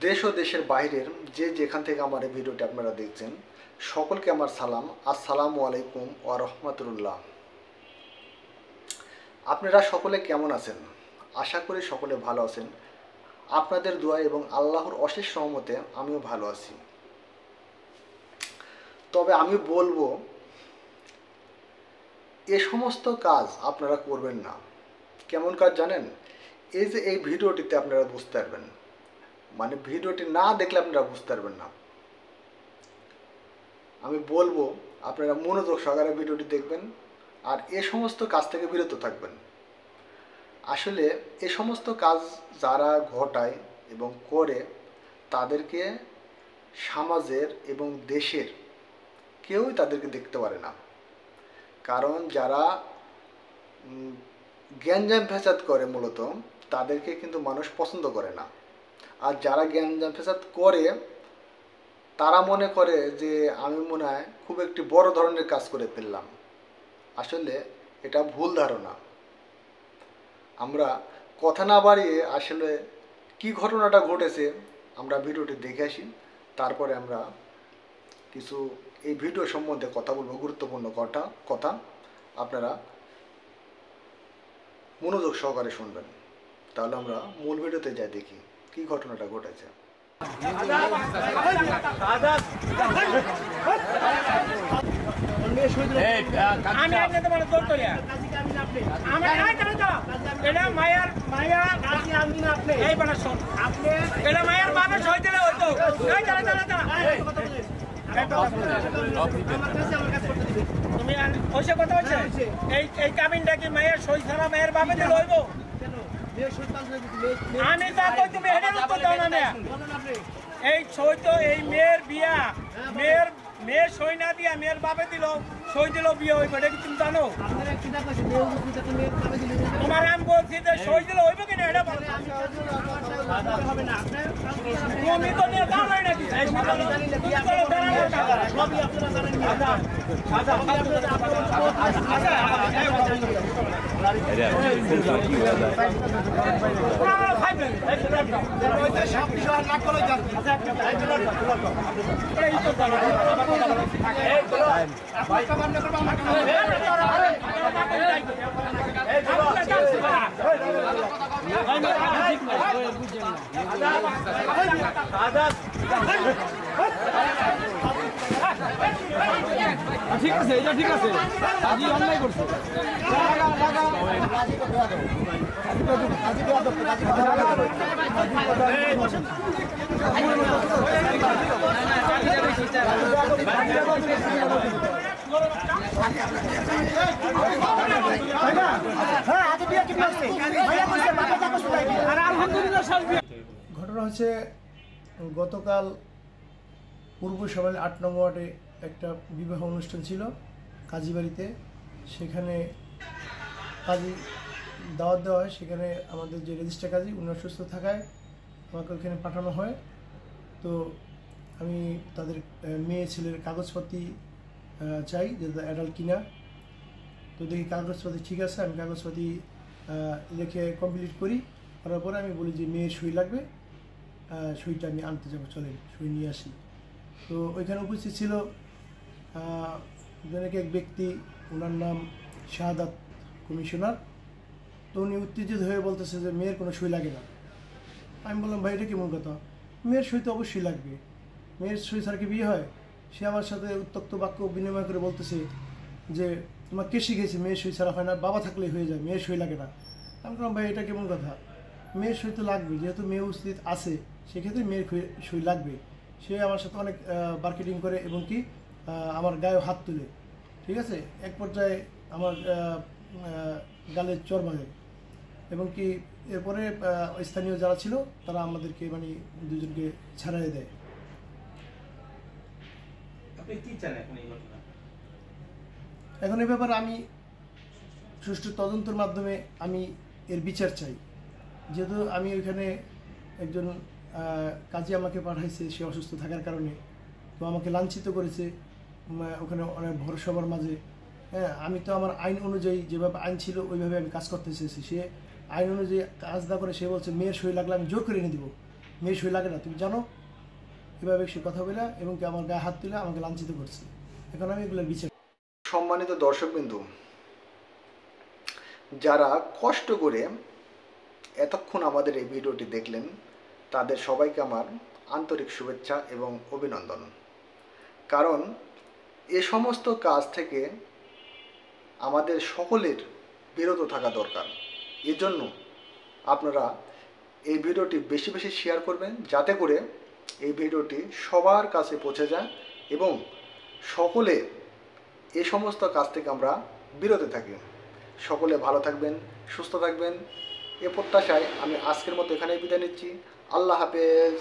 দেশ ও দেশের বাইরের যে যেখান থেকে আমার এই ভিডিওটি আপনারা দেখছেন সকলকে আমার সালাম। আসসালামু আলাইকুম ওয়া রাহমাতুল্লাহ। আপনারা সকলে কেমন আছেন? আশা করি সকলে ভালো আছেন। আপনাদের দোয়া এবং আল্লাহর অশেষ রহমতে আমিও ভালো আছি। তবে আমি বলবো এ সমস্ত কাজ আপনারা করবেন না। কেমন কাজ জানেন? এই যে এই ভিডিওটিতে আপনারা বুঝতে পারবেন, মানে ভিডিওটি না দেখলে আপনারা বুঝতে পারবেন না। আমি বলবো আপনারা মনোযোগ সহকারে ভিডিওটি দেখবেন আর এ সমস্ত কাজ থেকে বিরত থাকবেন। আসলে এ সমস্ত কাজ যারা ঘটায় এবং করে তাদেরকে সমাজের এবং দেশের কেউই তাদেরকে দেখতে পারে না। কারণ যারা গ্যাঞ্জাম ফ্যাসাদ করে মূলত তাদেরকে কিন্তু মানুষ পছন্দ করে না। আর যারা গ্যাঞ্জাম ফ্যাসাদ করে তারা মনে করে যে আমি মনে হয় খুব একটি বড় ধরনের কাজ করে ফেললাম। আসলে এটা ভুল ধারণা। আমরা কথা না বাড়িয়ে আসলে কি ঘটনাটা ঘটেছে আমরা ভিডিওটি দেখে আসি, তারপরে আমরা কিছু এই ভিডিও সম্বন্ধে কথা বলবো, গুরুত্বপূর্ণ কথা আপনারা মনোযোগ সহকারে শুনবেন। তাহলে আমরা মূল ভিডিওতে যাই, দেখি কি ঘটনাটা ঘটেছে। তুমি ওইসে কথা বলছে এই কাবিনটা কি মায়ের সই ছাড়া মায়ের বাপে দিল হইব? আমি তা কই, তুমি এটার উত্তর দাও না। এই সই তো এই মেয়ের বিয়া, মেয়ের সই না দিয়া মেয়ের বাপে দিল, সই দিল, বিয়ে হইব, এটা কি তুমি জানো? তোমার আমি বলছি যে সই দিল হইব কিনা এটা বলো। তুমি তো নিয়ে দাঁড়াই নাকি? ঠিক আছে, এটা ঠিক আছে, আজি অন্যায় করছে। ঘটনা হচ্ছে গতকাল পূর্ব সভায় ৮ নম্বর ওয়ার্ডে একটা বিবাহ অনুষ্ঠান ছিল কাজীবাড়িতে। সেখানে কাজী দাওয়াত দেওয়া হয়। সেখানে আমাদের যে রেজিস্ট্রার কাজী উনি অসুস্থ থাকায় আমাকে ওখানে পাঠানো হয়। তো আমি তাদের মেয়ে ছেলের কাগজপত্র চাই যে অ্যাডাল্ট কিনা। তো দেখি কাগজপত্র ঠিক আছে, আমি কাগজপত্র লিখে কমপ্লিট করি। করার পরে আমি বলি যে মেয়ের সই লাগবে, সইটা আমি আনতে যাবো, চলেন সই নিয়ে আসি। তো ওইখানে উপস্থিত ছিল এক ব্যক্তি, ওনার নাম শাহাদাত কমিশনার। তো উনি উত্তেজিত হয়ে বলতেছে যে মেয়ের কোনো সই লাগে না। আমি বললাম ভাই এটা কেমন কথা? মেয়ের সই তো অবশ্যই লাগবে, মেয়ের সই ছাড়া কি বিয়ে হয়? সে আমার সাথে উত্তক্ত বাক্য বিনিময় করে বলতেছে যে তোমার কে শিখেছে মেয়ের সই ছাড়া হয় না, বাবা থাকলেই হয়ে যায়, মেয়ের সই লাগে না। আমি বললাম ভাই এটা কেমন কথা? মেয়ের সই তো লাগবে, যেহেতু মেয়ে উপস্থিত আছে সেক্ষেত্রে মেয়ের সই লাগবে। সে আমার সাথে অনেক মার্কেটিং করে এবং কি আমার গায়ে হাত তুলে, ঠিক আছে, এক পর্যায়ে আমার গালে চর বাঁধে এবং কি এরপরে স্থানীয় যারা ছিল তারা আমাদেরকে মানে দুজনকে ছাড়াই দেয়। এখন এই ব্যাপারে আমি সুষ্ঠু তদন্তের মাধ্যমে আমি এর বিচার চাই। যেহেতু আমি ওইখানে একজন কাজী আমাকে পাঠাইছে সে অসুস্থ থাকার কারণে, তো আমাকে লাঞ্ছিত করেছে ওখানে অনেক ভর সবার মাঝে। হ্যাঁ, আমি তো আমার আইন অনুযায়ী যেভাবে আইন ছিল ওইভাবে আমি কাজ করতে চেয়েছি, সে আইন অনুযায়ী কাজ না করে সে বলছে মেয়ের সই লাগলে আমি জোর করে এনে দিব, মেয়ের সই লাগে না তুমি জানো, এভাবে সে কথা বলে এবং কি আমার গায়ে হাত তুলে আমাকে লাঞ্ছিত করছে। এখন আমি এগুলোর বিচার। সম্মানিত দর্শকবিন্দু, যারা কষ্ট করে এতক্ষণ আমাদের এই ভিডিওটি দেখলেন তাদের সবাইকে আমার আন্তরিক শুভেচ্ছা এবং অভিনন্দন। কারণ এ সমস্ত কাজ থেকে আমাদের সকলের বিরত থাকা দরকার। এজন্য আপনারা এই ভিডিওটি বেশি বেশি শেয়ার করবেন, যাতে করে এই ভিডিওটি সবার কাছে পৌঁছে যায় এবং সকলে এ সমস্ত কাজ থেকে আমরা বিরত থাকি। সকলে ভালো থাকবেন, সুস্থ থাকবেন, এ প্রত্যাশায় আমি আজকের মতো এখানেই বিদায় নিচ্ছি। আল্লাহ হাফেজ।